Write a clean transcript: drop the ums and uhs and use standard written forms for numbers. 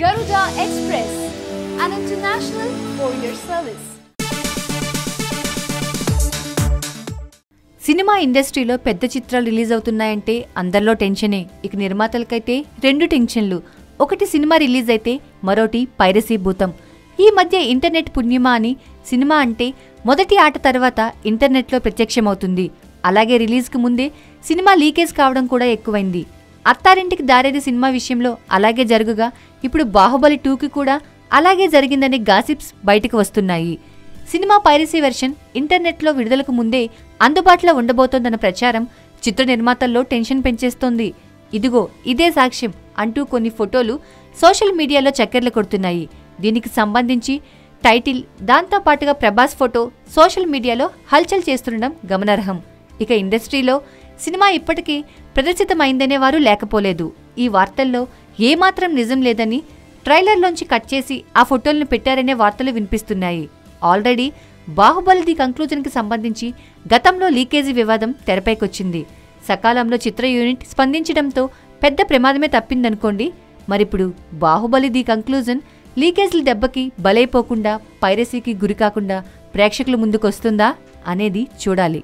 Garuda Express, an international courier service. Cinema ఇండస్ట్రీలో పెద్ద చిత్రాలు రిలీజ్ అవుతున్నాయంటే అందరిలో టెన్షనే. ఇక నిర్మాతలకైతే రెండు టెన్షన్లు. ఒకటి సినిమా రిలీజ్ అయితే మరోటి పైరసీ భూతం. ఈ మధ్య ఇంటర్నెట్ పుణ్యమా అని సినిమా అంటే మొదటి ఆట తర్వాత ఇంటర్నెట్లో ప్రత్యక్షమవుతుంది. అలాగే రిలీజ్కి ముందే సినిమా లీకేజ్ కావడం కూడా ఎక్కువైంది. అత్తారింటికి దారేది సినిమా విషయంలో అలాగే జరుగుగా ఇప్పుడు బాహుబలి 2కి కూడా అలాగే జరిగిందనే గాసిప్స్ బయటకు వస్తున్నాయి. సినిమా పైరసీ వెర్షన్ ఇంటర్నెట్లో విడుదలకు ముందే అందుబాటులో ఉండబోతోందన్న ప్రచారం చిత్ర నిర్మాతల్లో టెన్షన్ పెంచేస్తోంది. ఇదిగో ఇదే సాక్ష్యం అంటూ కొన్ని ఫోటోలు సోషల్ మీడియాలో చక్కర్లు కొడుతున్నాయి. దీనికి సంబంధించి టైటిల్, దాంతోపాటుగా ప్రభాస్ ఫోటో సోషల్ మీడియాలో హల్చల్ చేస్తుండడం గమనార్హం. ఇక ఇండస్ట్రీలో సినిమా ఇప్పటికీ ప్రదర్శితమైందనే వారు లేకపోలేదు. ఈ వార్తల్లో ఏమాత్రం నిజం లేదని ట్రైలర్లోంచి కట్ చేసి ఆ ఫోటోలను పెట్టారనే వార్తలు వినిపిస్తున్నాయి. ఆల్రెడీ బాహుబలి ది కంక్లూజన్కి సంబంధించి గతంలో లీకేజీ వివాదం తెరపైకొచ్చింది. సకాలంలో చిత్ర యూనిట్ స్పందించడంతో పెద్ద ప్రమాదమే తప్పిందనుకోండి. మరిప్పుడు బాహుబలి ది కంక్లూజన్ లీకేజ్ల దెబ్బకి బలైపోకుండా, పైరసీకి గురికాకుండా ప్రేక్షకుల ముందుకొస్తుందా అనేది చూడాలి.